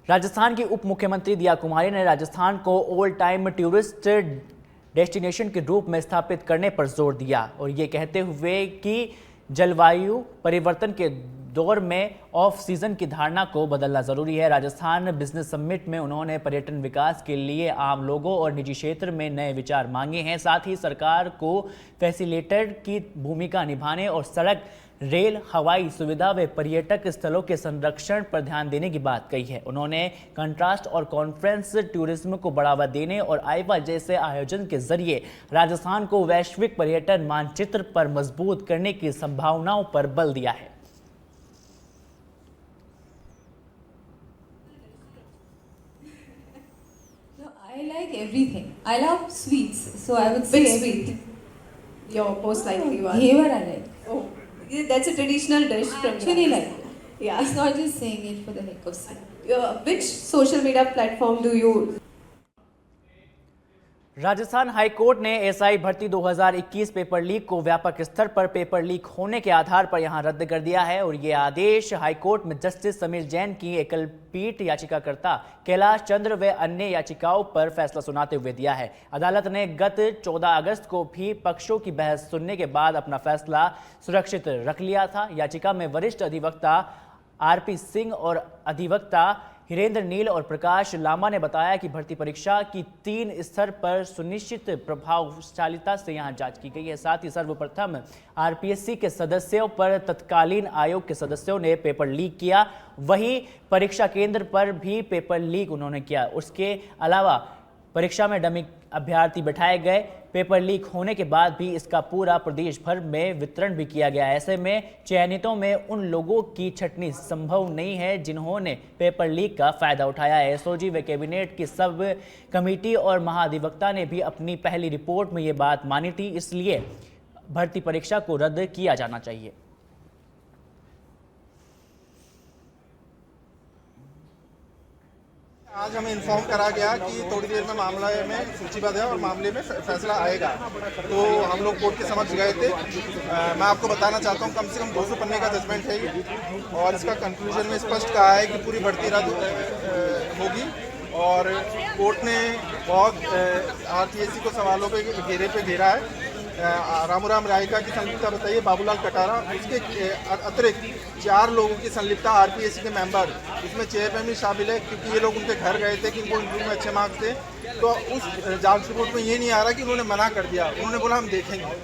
राजस्थान की उप मुख्यमंत्री दिया कुमारी ने राजस्थान को ऑल टाइम टूरिस्ट डेस्टिनेशन के रूप में स्थापित करने पर जोर दिया और ये कहते हुए कि जलवायु परिवर्तन के दौर में ऑफ सीजन की धारणा को बदलना जरूरी है। राजस्थान बिजनेस समिट में उन्होंने पर्यटन विकास के लिए आम लोगों और निजी क्षेत्र में नए विचार मांगे हैं। साथ ही सरकार को फैसिलिटेटर की भूमिका निभाने और सड़क, रेल, हवाई सुविधा व पर्यटक स्थलों के संरक्षण पर ध्यान देने की बात कही है। उन्होंने कंट्रास्ट और कॉन्फ्रेंस टूरिज्म को बढ़ावा देने और आईवा जैसे आयोजन के जरिए राजस्थान को वैश्विक पर्यटन मानचित्र पर मजबूत करने की संभावनाओं पर बल दिया है। I like everything. I love sweets, so I would say Which sweet? Your most likely one. Ghevar I like. Oh, yeah, that's a traditional dish I from actually like Rajasthan. it. Yeah. It's not just saying it for the heck of saying. Which social media platform do you? Rajasthan high court ने SI भर्ती 2021 paper leak को व्यापक स्तर पर paper leak होने के आधार पर यहां रद्द कर दिया है और ये आदेश हाईकोर्ट में जस्टिस समीर जैन की एकल पीठ याचिकाकर्ता कैलाश चंद्र व अन्य याचिकाओं पर फैसला सुनाते हुए दिया है। अदालत ने गत 14 अगस्त को भी पक्षों की बहस सुनने के बाद अपना फैसला सुरक्षित रख लिया था। याचिका में वरिष्ठ अधिवक्ता आरपी सिंह और अधिवक्ता हिरेंद्र नील और प्रकाश लांबा ने बताया कि भर्ती परीक्षा की 3 स्तर पर सुनिश्चित प्रभावशालिता से यहां जांच की गई है। साथ ही सर्वप्रथम आरपीएससी के सदस्यों पर तत्कालीन आयोग के सदस्यों ने पेपर लीक किया, वहीं परीक्षा केंद्र पर भी पेपर लीक उन्होंने किया। उसके अलावा परीक्षा में डमी अभ्यर्थी बैठाए गए। पेपर लीक होने के बाद भी इसका पूरा प्रदेश भर में वितरण भी किया गया। ऐसे में चयनितों में उन लोगों की छंटनी संभव नहीं है जिन्होंने पेपर लीक का फायदा उठाया है। एसओजी व कैबिनेट की सब कमेटी और महाधिवक्ता ने भी अपनी पहली रिपोर्ट में ये बात मानी थी, इसलिए भर्ती परीक्षा को रद्द किया जाना चाहिए। आज हमें इन्फॉर्म करा गया कि थोड़ी देर में मामला में सूचीबद्ध है और मामले में फैसला आएगा। तो हम लोग कोर्ट के समक्ष गए थे। मैं आपको बताना चाहता हूँ कम से कम 200 पन्ने का जजमेंट है ये और इसका कंक्लूजन में स्पष्ट कहा है कि पूरी भर्ती रद्द होगी और कोर्ट ने बहुत आरपीएससी को सवालों पे घेरे पे घेरा है। रामूराम रायका की संलिप्तता बताइए, बाबूलाल कटारा, उसके अतिरिक्त 4 लोगों की संलिप्तता आरपीएससी के मेंबर, इसमें चेयरमैन भी शामिल है क्योंकि ये लोग उनके घर गए थे कि इनको इंटरव्यू में अच्छे मार्क्स थे। तो उस जांच रिपोर्ट में ये नहीं आ रहा कि उन्होंने मना कर दिया, उन्होंने बोला हम देखेंगे।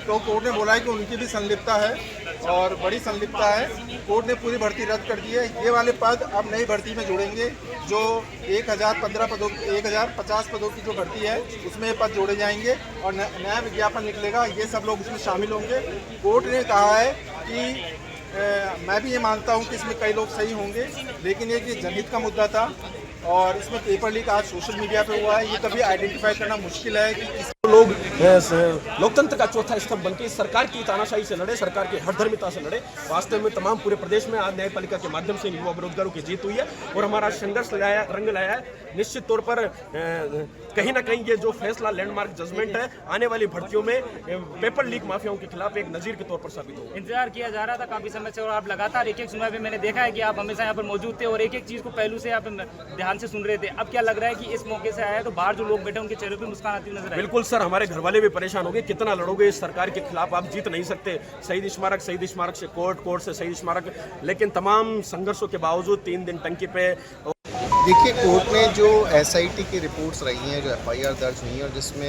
तो कोर्ट ने बोला है कि उनकी भी संलिप्तता है और बड़ी संलिप्तता है। कोर्ट ने पूरी भर्ती रद्द कर दी है। ये वाले पद अब नई भर्ती में जोड़ेंगे। जो 1050 पदों की जो भर्ती है उसमें ये पद जोड़े जाएंगे और नया विज्ञापन निकलेगा, ये सब लोग इसमें शामिल होंगे। कोर्ट ने कहा है कि मैं भी ये मानता हूँ कि इसमें कई लोग सही होंगे, लेकिन ये कि जनहित का मुद्दा था और इसमें पेपर लीक आज सोशल मीडिया पे हुआ है। ये कभी आइडेंटिफाई करना मुश्किल है कि लोग लोकतंत्र का चौथा स्तंभ बनके सरकार की तानाशाही से लड़े, सरकार की हठधर्मिता से लड़े। वास्तव में तमाम पूरे प्रदेश में आज न्यायपालिका के माध्यम से युवा बेरोजगारों की जीत हुई है और हमारा संघर्ष रंग लाया है। निश्चित तौर पर कहीं ना कहीं ये जो फैसला लैंडमार्क जजमेंट है आने वाली भर्तियों में पेपर लीक माफियाओं के खिलाफ एक नजीर के तौर पर साबित होगा। इंतजार किया जा रहा था काफी समय से और आप लगातार एक सुनवाई में मैंने देखा है कि आप हमेशा यहाँ पर मौजूद थे और एक चीज को पहलू से आप ध्यान से सुन रहे थे। अब क्या लग रहा है कि इस मौके से आया है तो बाहर जो लोग बैठे उनके चेहरे पर मुस्कान आती नजर आई? बिल्कुल सर, हमारे घर वाले भी परेशान हो गए। कितना लड़ोगे इस सरकार के खिलाफ, आप जीत नहीं सकते। शहीद स्मारक से कोर्ट से शहीद स्मारक, लेकिन तमाम संघर्षों के बावजूद 3 दिन टंकी पे। देखिए, कोर्ट ने जो एसआईटी की रिपोर्ट्स रही हैं, जो एफआईआर दर्ज हुई हैं और जिसमें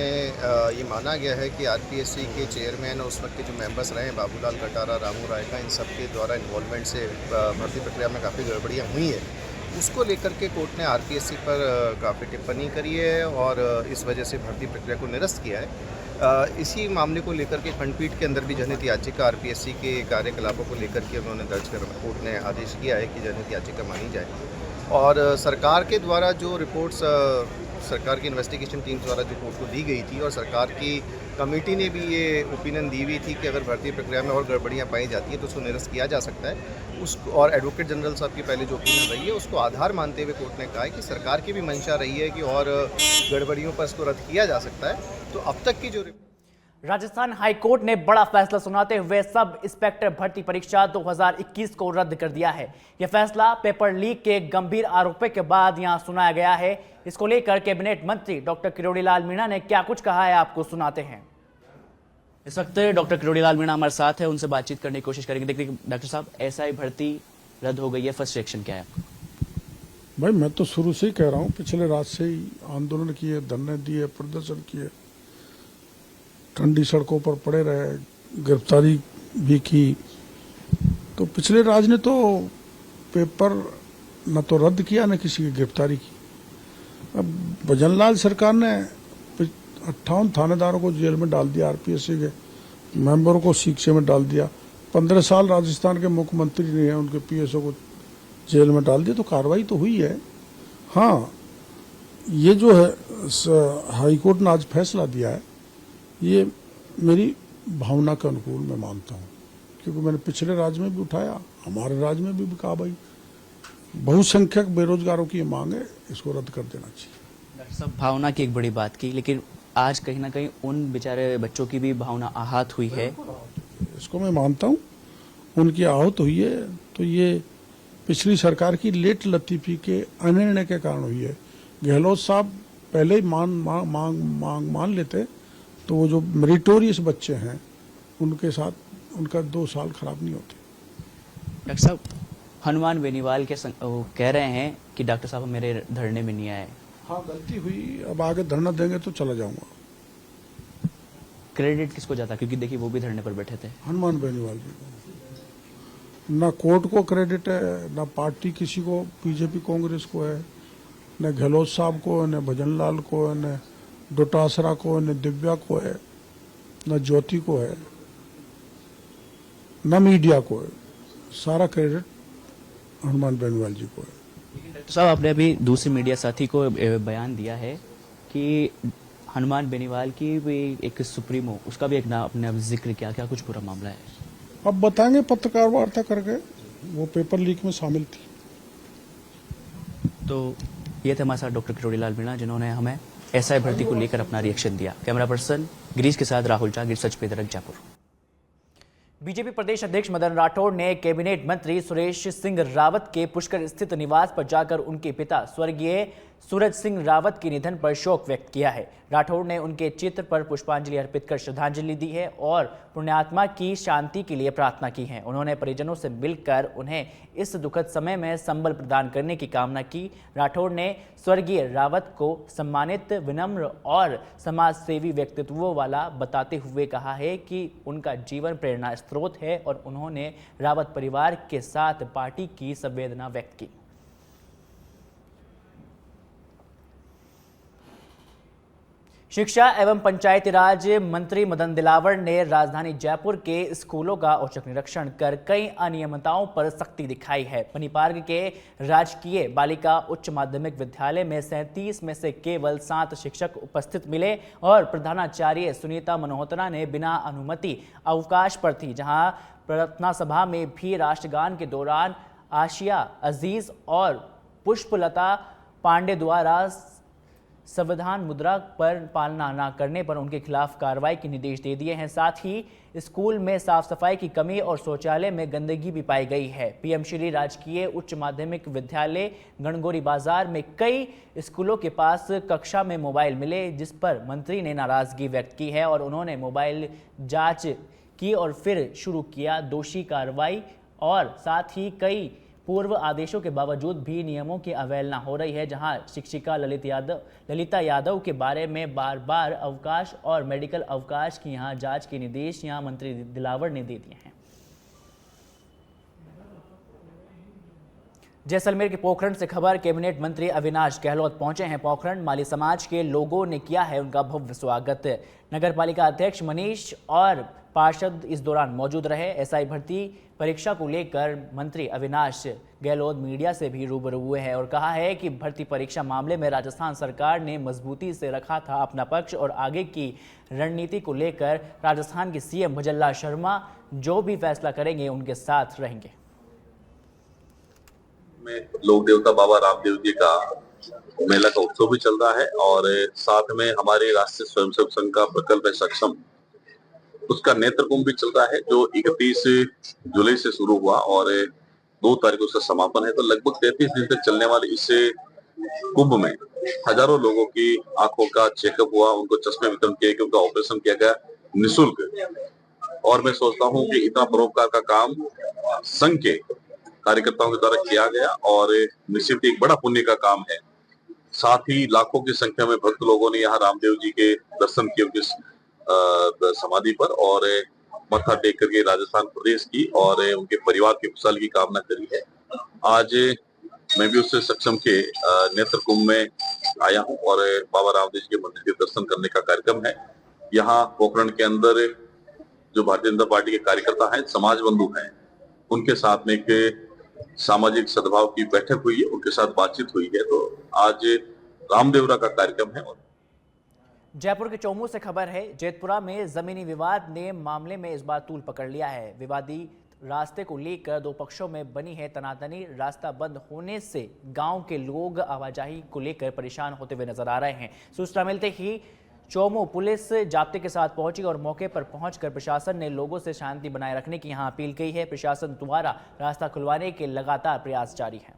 ये माना गया है कि आरपीएससी के चेयरमैन और उस वक्त के जो मेंबर्स रहे हैं बाबूलाल कटारा, रामू रायका, इन सब के द्वारा इन्वॉल्वमेंट से भर्ती प्रक्रिया में काफ़ी गड़बड़ियाँ हुई हैं, उसको लेकर के कोर्ट ने आरपीएससी पर काफ़ी टिप्पणी करी है और इस वजह से भर्ती प्रक्रिया को निरस्त किया है। इसी मामले को लेकर के खंडपीठ के अंदर भी जनहित याचिका आरपीएससी के कार्यकलापों को लेकर के उन्होंने दर्ज कर कोर्ट ने आदेश किया है कि जनहित याचिका मानी जाए और सरकार के द्वारा जो रिपोर्ट्स सरकार की इन्वेस्टिगेशन टीम द्वारा जो कोर्ट को दी गई थी और सरकार की कमेटी ने भी ये ओपिनियन दी हुई थी कि अगर भर्ती प्रक्रिया में और गड़बड़ियाँ पाई जाती हैं तो उसको निरस्त किया जा सकता है। उसको और एडवोकेट जनरल साहब की पहले जो ओपिनियन रही है उसको आधार मानते हुए कोर्ट ने कहा है कि सरकार की भी मंशा रही है कि और गड़बड़ियों पर इसको रद्द किया जा सकता है। तो अब तक की जो राजस्थान हाईकोर्ट ने बड़ा फैसला सुनाते हुए सब इंस्पेक्टर भर्ती परीक्षा 2021 को रद्द कर दिया है। यह फैसला पेपर लीक के गंभीर आरोपों के बाद यहां सुनाया गया है। इसको लेकर कैबिनेट मंत्री डॉक्टर किरोड़ी लाल मीणा ने क्या कुछ कहा है, आपको सुनाते हैं। इस वक्त डॉक्टर किरोड़ी लाल मीणा हमारे साथ है, उनसे बातचीत करने की कोशिश करेंगे। देखिए डॉक्टर साहब, एसआई भर्ती रद्द हो गई है, फर्स्ट रिएक्शन क्या है आपका? भाई मैं तो शुरू से ही कह रहा हूँ, पिछले रात से ही आंदोलन किए, धरने दिए, प्रदर्शन किए, ठंडी सड़कों पर पड़े रहे, गिरफ्तारी भी की। तो पिछले राज ने तो पेपर न तो रद्द किया न किसी की गिरफ्तारी की। अब भजनलाल सरकार ने 58 थानेदारों को जेल में डाल दिया, आरपीएससी के मेंबरों को शिक्षे में डाल दिया। 15 साल राजस्थान के मुख्यमंत्री ने है, उनके पीएसओ को जेल में डाल दिया। तो कार्रवाई तो हुई है। हाँ, ये जो है हाईकोर्ट ने आज फैसला दिया है, ये मेरी भावना के अनुकूल मैं मानता हूँ, क्योंकि मैंने पिछले राज्य में भी उठाया, हमारे राज्य में भी कहा भाई बहुसंख्यक बेरोजगारों की मांग है, इसको रद्द कर देना चाहिए। डॉक्टर साहब, भावना की एक बड़ी बात की, लेकिन आज कहीं ना कहीं उन बेचारे बच्चों की भी भावना आहत हुई है। इसको मैं मानता हूँ, उनकी आहत हुई है। तो ये पिछली सरकार की लेट लतीफी के अनिर्णय के कारण हुई है। गहलोत साहब पहले ही मान लेते तो वो जो मेरिटोरियस बच्चे हैं उनके साथ उनका 2 साल खराब नहीं होते। डॉक्टर साहब, हनुमान बेनीवाल के वो कह रहे हैं कि डॉक्टर साहब मेरे धरने में नहीं आए। हाँ, गलती हुई, अब आगे धरना देंगे तो चला जाऊंगा। क्रेडिट किसको जाता, क्योंकि देखिए वो भी धरने पर बैठे थे। हनुमान बेनीवाल जी को। न कोर्ट को क्रेडिट है, न पार्टी किसी को, बीजेपी कांग्रेस को है, न गहलोत साहब को, न भजनलाल को, न डोटासरा को, न दिव्या को है, न ज्योति को है, न मीडिया को है। सारा क्रेडिट हनुमान बेनीवाल जी को है। डॉक्टर साहब, आपने अभी दूसरे मीडिया साथी को बयान दिया है कि हनुमान बेनीवाल की भी एक सुप्रीमो, उसका भी एक नाम अपने जिक्र किया, क्या कुछ पूरा मामला है? अब बताएंगे पत्रकार वार्ता करके, वो पेपर लीक में शामिल थी। तो ये थे हमारे साथ डॉक्टर किरोड़ी लाल मीणा, जिन्होंने हमें एसआई भर्ती को लेकर अपना रिएक्शन दिया। कैमरा पर्सन गिरीश के साथ राहुल जागीर, सच पे दरक, जयपुर। बीजेपी प्रदेश अध्यक्ष मदन राठौड़ ने कैबिनेट मंत्री सुरेश सिंह रावत के पुष्कर स्थित निवास पर जाकर उनके पिता स्वर्गीय सूरज सिंह रावत के निधन पर शोक व्यक्त किया है। राठौड़ ने उनके चित्र पर पुष्पांजलि अर्पित कर श्रद्धांजलि दी है और पुण्यात्मा की शांति के लिए प्रार्थना की है। उन्होंने परिजनों से मिलकर उन्हें इस दुखद समय में संबल प्रदान करने की कामना की। राठौड़ ने स्वर्गीय रावत को सम्मानित, विनम्र और समाज सेवी व्यक्तित्व वाला बताते हुए कहा है कि उनका जीवन प्रेरणा स्रोत है और उन्होंने रावत परिवार के साथ पार्टी की संवेदना व्यक्त की। शिक्षा एवं पंचायती राज मंत्री मदन दिलावर ने राजधानी जयपुर के स्कूलों का औचक निरीक्षण कर कई अनियमितताओं पर सख्ती दिखाई है। पनीपार्क के राजकीय बालिका उच्च माध्यमिक विद्यालय में 37 में से केवल 7 शिक्षक उपस्थित मिले और प्रधानाचार्य सुनीता मल्होत्रा ने बिना अनुमति अवकाश पर थी। जहां प्रार्थना सभा में भी राष्ट्रगान के दौरान आशिया अजीज और पुष्पलता पांडे द्वारा संविधान मुद्रा पर पालना न करने पर उनके खिलाफ कार्रवाई के निर्देश दे दिए हैं। साथ ही स्कूल में साफ सफाई की कमी और शौचालय में गंदगी भी पाई गई है। पीएम श्री राजकीय उच्च माध्यमिक विद्यालय गणगौरी बाजार में कई स्कूलों के पास कक्षा में मोबाइल मिले, जिस पर मंत्री ने नाराजगी व्यक्त की है और उन्होंने मोबाइल जांच की और फिर शुरू किया दोषी कार्रवाई। और साथ ही कई पूर्व आदेशों के बावजूद भी नियमों की अवहेलना हो रही है। जहां शिक्षिका ललिता यादव के बारे में बार बार अवकाश और मेडिकल अवकाश की यहां जांच के निर्देश यहां मंत्री दिलावर ने दे दिए हैं। जैसलमेर के पोखरण से खबर, कैबिनेट मंत्री अविनाश गहलोत पहुंचे हैं पोखरण। माली समाज के लोगों ने किया है उनका भव्य स्वागत। नगर पालिका अध्यक्ष मनीष और पार्षद इस दौरान मौजूद रहे। एसआई भर्ती परीक्षा को लेकर मंत्री अविनाश गहलोत मीडिया से भी रूबरू हुए हैं और कहा है कि भर्ती परीक्षा मामले में राजस्थान सरकार ने मजबूती से रखा था अपना पक्ष और आगे की रणनीति को लेकर राजस्थान के सीएम भजनलाल शर्मा जो भी फैसला करेंगे उनके साथ रहेंगे। में लोक देवता बाबा रामदेव जी का मेला का उत्सव भी चल रहा है और साथ में हमारे राष्ट्रीय स्वयंसेवक संघ का प्रकल्प है सक्षम, उसका नेत्र कुंभ भी चल रहा है जो 31 जुलाई से शुरू हुआ और 2 तारीख को उसका समापन है। तो लगभग 33 दिन तक चलने वाले इस कुंभ में हजारों लोगों की आंखों का चेकअप हुआ, उनको चश्मे वितरण किए गए, उनका ऑपरेशन किया गया निःशुल्क। और मैं सोचता हूँ कि इतना परोपकार का काम संघ के कार्यकर्ताओं के द्वारा किया गया और निश्चित एक बड़ा पुण्य का काम है। साथ ही लाखों की संख्या में भक्त लोगों ने यहाँ रामदेव जी के दर्शन किए उनकी समाधि पर और मत्था टेक करके राजस्थान प्रदेश की और उनके परिवार की खुशहाली की कामना करी है। आज मैं भी उससे सक्षम के नेत्र कुंभ में आया हूँ और बाबा रामदेव जी के मंदिर के दर्शन करने का कार्यक्रम है। यहाँ पोखरण के अंदर जो भारतीय जनता पार्टी के कार्यकर्ता हैं, समाज बंधु हैं, उनके साथ में एक सामाजिक सद्भाव की बैठक हुई है, उनके साथ बातचीत हुई है। तो आज रामदेवरा का कार्यक्रम है। जयपुर के चौमू से खबर है, जेतपुरा में जमीनी विवाद ने मामले में इस बार तूल पकड़ लिया है। विवादी रास्ते को लेकर दो पक्षों में बनी है तनातनी। रास्ता बंद होने से गांव के लोग आवाजाही को लेकर परेशान होते हुए नजर आ रहे हैं। सूचना मिलते ही चौमू पुलिस जाब्ते के साथ पहुंची और मौके पर पहुंचकर प्रशासन ने लोगों से शांति बनाए रखने की यहां अपील की है। प्रशासन द्वारा रास्ता खुलवाने के लगातार प्रयास जारी हैं।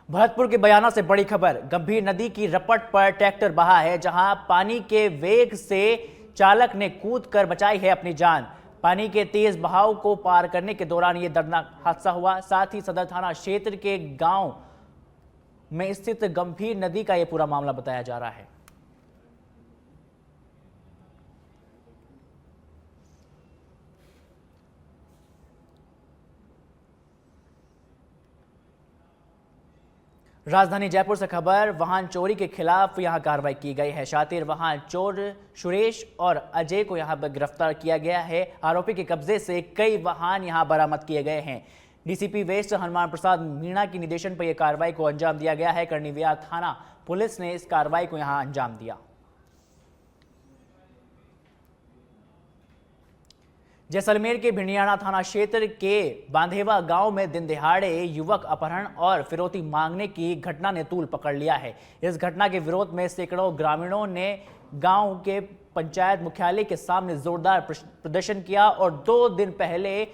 भरतपुर के बयाना से बड़ी खबर, गंभीर नदी की रपट पर ट्रैक्टर बहा है, जहां पानी के वेग से चालक ने कूदकर बचाई है अपनी जान। पानी के तेज बहाव को पार करने के दौरान यह दर्दनाक हादसा हुआ। साथ ही सदर थाना क्षेत्र के गांव में स्थित गंभीर नदी का यह पूरा मामला बताया जा रहा है। राजधानी जयपुर से खबर, वाहन चोरी के खिलाफ यहां कार्रवाई की गई है। शातिर वाहन चोर सुरेश और अजय को यहां पर गिरफ्तार किया गया है। आरोपी के कब्जे से कई वाहन यहां बरामद किए गए हैं। डीसीपी वेस्ट हनुमान प्रसाद मीणा की निर्देशन पर यह कार्रवाई को अंजाम दिया गया है। कर्णिविहार थाना पुलिस ने इस कार्रवाई को यहां अंजाम दिया। जैसलमेर के भिंडियाना थाना क्षेत्र के बांधेवा गांव में दिन दिहाड़े युवक अपहरण और फिरौती मांगने की घटना ने तूल पकड़ लिया है। इस घटना के विरोध में सैकड़ों ग्रामीणों ने गांव के पंचायत मुख्यालय के सामने जोरदार प्रदर्शन किया और 2 दिन पहले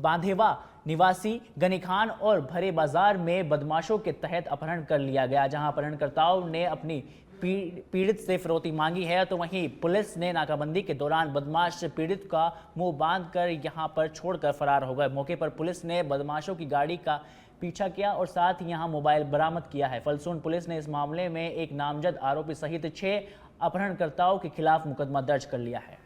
बांधेवा निवासी गनी खान और भरे बाजार में बदमाशों के तहत अपहरण कर लिया गया, जहां अपहरणकर्ताओं ने अपनी पीड़ित से फिरौती मांगी है। तो वहीं पुलिस ने नाकाबंदी के दौरान बदमाश पीड़ित का मुंह बांधकर यहां पर छोड़कर फरार हो गए। मौके पर पुलिस ने बदमाशों की गाड़ी का पीछा किया और साथ ही यहां मोबाइल बरामद किया है। फलसून पुलिस ने इस मामले में एक नामजद आरोपी सहित 6 अपहरणकर्ताओं के खिलाफ मुकदमा दर्ज कर लिया है।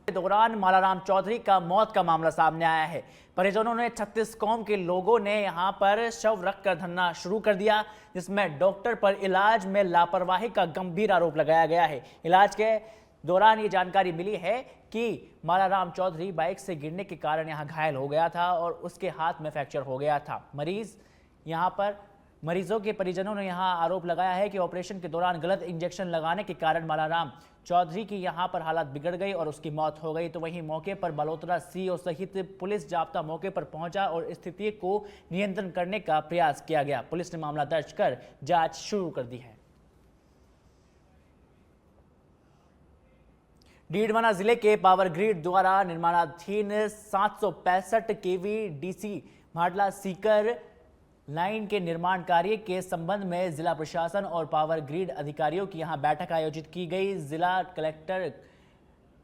दौरान मालाराम चौधरी का मौत का मामला सामने आया है। परिजनों ने 36 कौम के लोगों ने यहां पर शव रखकर धरना शुरू कर दिया, जिसमें डॉक्टर पर इलाज में लापरवाही का गंभीर आरोप लगाया गया है। इलाज के दौरान ये जानकारी मिली है कि मालाराम चौधरी बाइक से गिरने के कारण यहां घायल हो गया था और उसके हाथ में फ्रैक्चर हो गया था। मरीजों के परिजनों ने यहां आरोप लगाया है कि ऑपरेशन के दौरान गलत इंजेक्शन लगाने के कारण मालाराम चौधरी की यहां पर हालत बिगड़ गई और उसकी मौत हो गई। तो वहीं मौके पर बलोत्रा सीओ सहित पुलिस जाब्ता मौके पर पहुंचा और स्थिति को नियंत्रण करने का प्रयास किया गया। पुलिस ने मामला दर्ज कर जांच शुरू कर दी है। डीडवाना जिले के पावर ग्रिड द्वारा निर्माणाधीन 765 केवी डीसी माडला सीकर लाइन के निर्माण कार्य के संबंध में जिला प्रशासन और पावर ग्रिड अधिकारियों की यहां बैठक आयोजित की गई। जिला कलेक्टर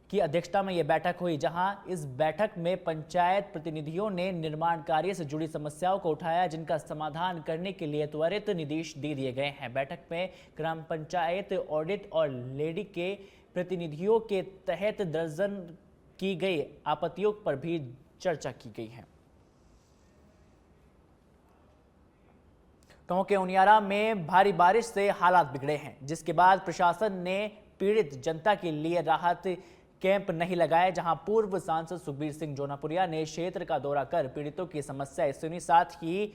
की अध्यक्षता में यह बैठक हुई, जहां इस बैठक में पंचायत प्रतिनिधियों ने निर्माण कार्य से जुड़ी समस्याओं को उठाया, जिनका समाधान करने के लिए त्वरित निर्देश दे दिए गए हैं। बैठक में ग्राम पंचायत ऑडिट और लेडी के प्रतिनिधियों के तहत दर्जन की गई आपत्तियों पर भी चर्चा की गई है। टोंके उनियारा में भारी बारिश से हालात बिगड़े हैं, जिसके बाद प्रशासन ने पीड़ित जनता के लिए राहत कैंप नहीं लगाए, जहां पूर्व सांसद सुखबीर सिंह जोनापुरिया ने क्षेत्र का दौरा कर पीड़ितों की समस्याएं सुनी। साथ ही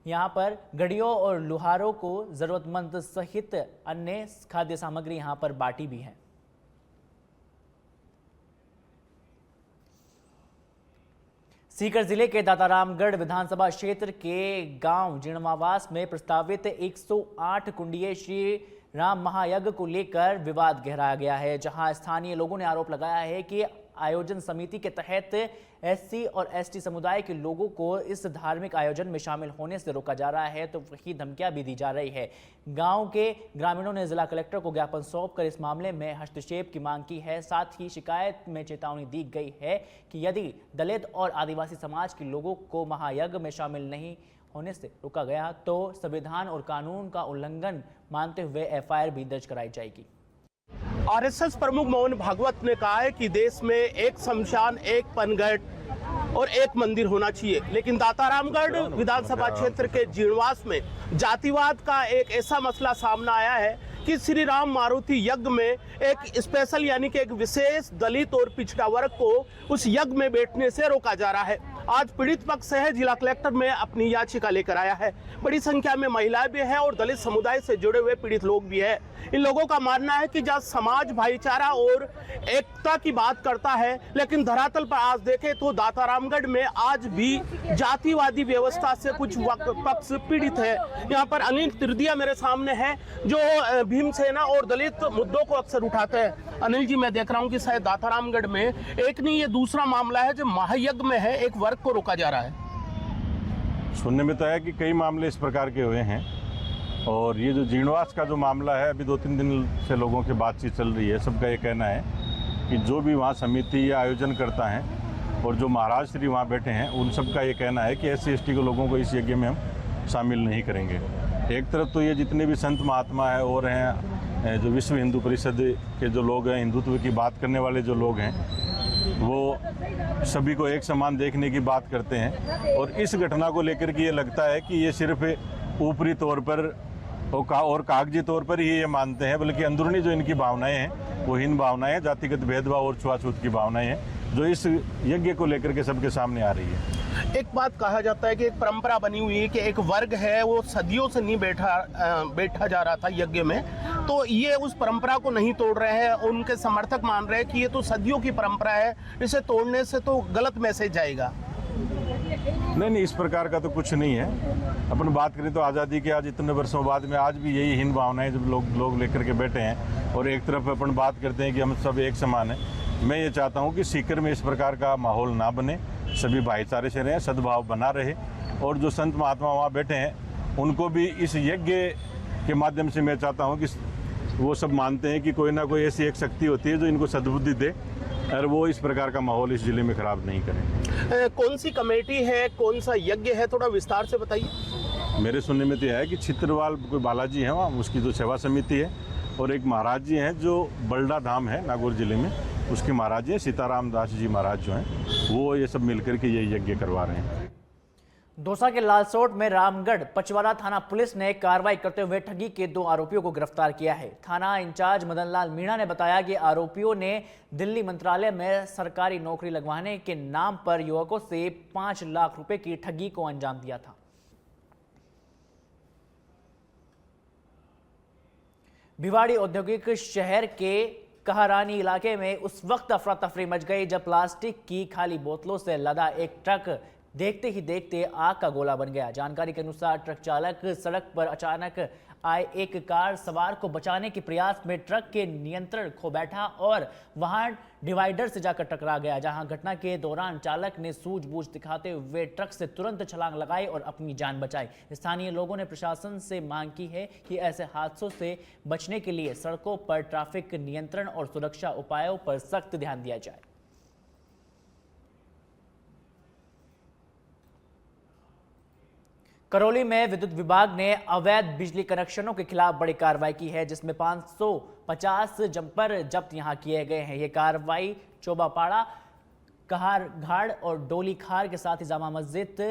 यहां पर गड़ियों और लुहारों को जरूरतमंद सहित अन्य खाद्य सामग्री यहां पर बांटी भी है। सीकर जिले के दातारामगढ़ विधानसभा क्षेत्र के गांव जीर्णवास में प्रस्तावित 108 कुंडीय श्री राम महायज्ञ को लेकर विवाद गहराया गया है, जहां स्थानीय लोगों ने आरोप लगाया है कि आयोजन समिति के तहत एससी और एसटी समुदाय के लोगों को इस धार्मिक आयोजन में शामिल होने से रोका जा रहा है, तो वही धमकियां भी दी जा रही है। गांव के ग्रामीणों ने जिला कलेक्टर को ज्ञापन सौंपकर इस मामले में हस्तक्षेप की मांग की है। साथ ही शिकायत में चेतावनी दी गई है कि यदि दलित और आदिवासी समाज के लोगों को महायज्ञ में शामिल नहीं होने से रोका गया तो संविधान और कानून का उल्लंघन मानते हुए एफआईआर भी दर्ज कराई जाएगी। आरएसएस प्रमुख मोहन भागवत ने कहा है कि देश में एक शमशान, एक पनघट और एक मंदिर होना चाहिए, लेकिन दातारामगढ़ विधानसभा क्षेत्र के जीर्णवास में जातिवाद का एक ऐसा मसला सामने आया है कि श्री राम मारुति यज्ञ में एक स्पेशल यानी कि एक विशेष दलित और पिछड़ा वर्ग को उस यज्ञ में बैठने से रोका जा रहा है। आज पीड़ित पक्ष है जिला कलेक्टर में अपनी याचिका लेकर आया है। बड़ी संख्या में महिलाएं भी हैं और दलित समुदाय से जुड़े हुए पीड़ित लोग भी हैं। इन लोगों का मानना है कि जहाँ समाज भाईचारा और एकता की बात करता है, लेकिन धरातल पर आज देखें तो दातारामगढ़ में आज भी जातिवादी व्यवस्था से कुछ पक्ष पीड़ित है। यहाँ पर अनिल त्रिदिया मेरे सामने है जो भीमसेना और दलित मुद्दों को अक्सर उठाते हैं। अनिल जी, मैं देख रहा हूँ कि शायद दातारामगढ़ में एक नहीं ये दूसरा मामला है जो महायज्ञ में है, एक वर्ग को रोका जा रहा है। सुनने में तो है कि कई मामले इस प्रकार के हुए हैं और ये जो जीर्णवास का जो मामला है, अभी 2-3 दिन से लोगों की बातचीत चल रही है। सबका ये कहना है कि जो भी वहाँ समिति या आयोजन करता है और जो महाराज श्री वहाँ बैठे हैं, उन सबका ये कहना है कि SC/ST के लोगों को इस यज्ञ में हम शामिल नहीं करेंगे। एक तरफ तो ये जितने भी संत महात्मा है और हैं, जो विश्व हिंदू परिषद के जो लोग हैं, हिंदुत्व की बात करने वाले जो लोग हैं, वो सभी को एक समान देखने की बात करते हैं और इस घटना को लेकर के ये लगता है कि ये सिर्फ ऊपरी तौर पर और कागजी तौर पर ही ये मानते हैं, बल्कि अंदरूनी जो इनकी भावनाएं हैं वो हीन भावनाएं हैं, जातिगत भेदभाव और छुआछूत की भावनाएं हैं जो इस यज्ञ को लेकर के सबके सामने आ रही है। एक बात कहा जाता है कि एक परंपरा बनी हुई है कि एक वर्ग है वो सदियों से नहीं बैठा जा रहा था यज्ञ में, तो ये उस परंपरा को नहीं तोड़ रहे हैं। उनके समर्थक मान रहे हैं कि ये तो सदियों की परंपरा है, इसे तोड़ने से तो गलत मैसेज जाएगा। नहीं, इस प्रकार का तो कुछ नहीं है। अपन बात करें तो आज़ादी के आज इतने वर्षों बाद में आज भी यही हीन भावनाएं जब लोग लेकर के बैठे हैं और एक तरफ अपन बात करते हैं कि हम सब एक समान हैं। मैं ये चाहता हूँ कि सीकर में इस प्रकार का माहौल ना बने, सभी भाईचारे से रहें, सद्भाव बना रहे और जो संत महात्मा वहाँ बैठे हैं उनको भी इस यज्ञ के माध्यम से मैं चाहता हूँ कि वो सब मानते हैं कि कोई ना कोई ऐसी एक शक्ति होती है जो इनको सद्बुद्धि दे और वो इस प्रकार का माहौल इस जिले में खराब नहीं करें। कौन सी कमेटी है, कौन सा यज्ञ है, थोड़ा विस्तार से बताइए। मेरे सुनने में तो यह है कि चित्रवाल कोई बालाजी है वहाँ, उसकी जो सेवा समिति है और एक महाराज जी हैं जो बल्डा धाम है नागौर जिले में, उसके महाराज जी सीताराम दास जी महाराज जो हैं, वो ये सब मिलकर के ये यज्ञ करवा रहे हैं। दौसा के लालसोट में रामगढ़ पचवाड़ा थाना पुलिस ने कार्रवाई करते हुए ठगी के 2 आरोपियों को गिरफ्तार किया है। थाना इंचार्ज मदनलाल मीणा ने बताया कि आरोपियों ने दिल्ली मंत्रालय में सरकारी नौकरी लगवाने के नाम पर युवकों से 5 लाख रुपए की ठगी को अंजाम दिया था। भिवाड़ी औद्योगिक शहर के कहारानी इलाके में उस वक्त अफरा तफरी मच गई जब प्लास्टिक की खाली बोतलों से लदा एक ट्रक देखते ही देखते आग का गोला बन गया। जानकारी के अनुसार ट्रक चालक सड़क पर अचानक आए एक कार सवार को बचाने के प्रयास में ट्रक के नियंत्रण खो बैठा और वाहन डिवाइडर से जाकर टकरा गया, जहां घटना के दौरान चालक ने सूझबूझ दिखाते हुए ट्रक से तुरंत छलांग लगाई और अपनी जान बचाई। स्थानीय लोगों ने प्रशासन से मांग की है कि ऐसे हादसों से बचने के लिए सड़कों पर ट्रैफिक नियंत्रण और सुरक्षा उपायों पर सख्त ध्यान दिया जाए। करौली में विद्युत विभाग ने अवैध बिजली कनेक्शनों के खिलाफ बड़ी कार्रवाई की है, जिसमें 550 जंपर जब्त यहां किए गए हैं। ये कार्रवाई चोबापाड़ा, कहार घाड़ और डोली खार के साथ ही जामा मस्जिद,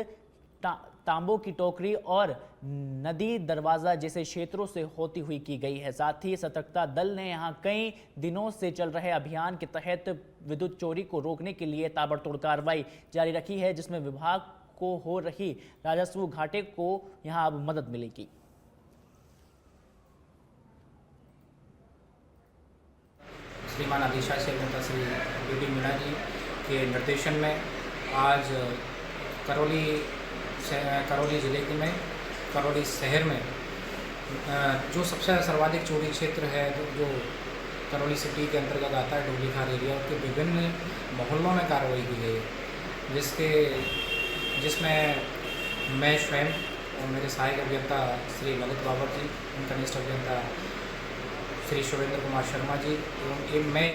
तांबों की टोकरी और नदी दरवाजा जैसे क्षेत्रों से होती हुई की गई है। साथ ही सतर्कता दल ने यहां कई दिनों से चल रहे अभियान के तहत विद्युत चोरी को रोकने के लिए ताबड़तोड़ कार्रवाई जारी रखी है, जिसमें विभाग को हो रही राजस्व घाटे को यहां अब मदद मिलेगी। श्रीमान आदेशाची श्री बीडी मीणा जी के निर्देशन में आज करौली ज़िले में करौली शहर में जो सबसे सर्वाधिक चोरी क्षेत्र है जो करौली सिटी के अंतर्गत आता है, डोलीखार एरिया, उसके विभिन्न मोहल्लों में कार्रवाई की गई है, जिसमें मैं स्वयं और मेरे सहायक अभियंता श्री ललित बाबर जी, कनिष्ठ अभियंता श्री सुरेंद्र कुमार शर्मा जी एवं मैं।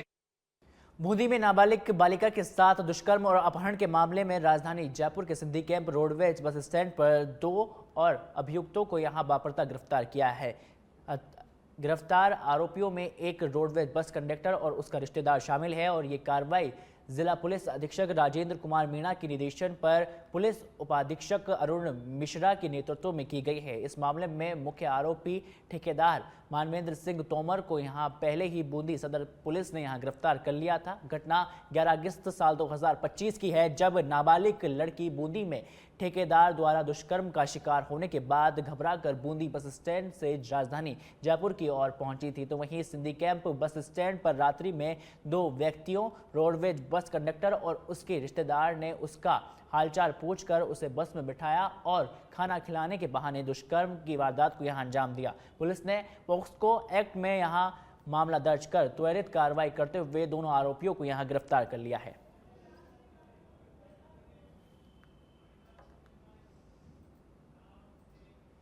बूंदी में नाबालिग बालिका के साथ दुष्कर्म और अपहरण के मामले में राजधानी जयपुर के सिद्धि कैंप रोडवेज बस स्टैंड पर 2 और अभियुक्तों को यहां बापरता गिरफ्तार किया है। गिरफ्तार आरोपियों में एक रोडवेज बस कंडक्टर और उसका रिश्तेदार शामिल है और ये कार्रवाई जिला पुलिस अधीक्षक राजेंद्र कुमार मीणा के निर्देशन पर पुलिस उपाधीक्षक अरुण मिश्रा के नेतृत्व में की गई है। इस मामले में मुख्य आरोपी ठेकेदार मानवेंद्र सिंह तोमर को यहां पहले ही बूंदी सदर पुलिस ने यहां गिरफ्तार कर लिया था। घटना 11 अगस्त साल 2025 की है, जब नाबालिग लड़की बूंदी में ठेकेदार द्वारा दुष्कर्म का शिकार होने के बाद घबराकर बूंदी बस स्टैंड से राजधानी जयपुर की ओर पहुंची थी। तो वहीं सिंधी कैंप बस स्टैंड पर रात्रि में 2 व्यक्तियों, रोडवेज बस कंडक्टर और उसके रिश्तेदार ने उसका हालचाल पूछकर उसे बस में बिठाया और खाना खिलाने के बहाने दुष्कर्म की वारदात को यहां अंजाम दिया। पुलिस ने पॉक्सो एक्ट में यहां मामला दर्ज कर त्वरित कार्रवाई करते हुए दोनों आरोपियों को यहां गिरफ्तार कर लिया है।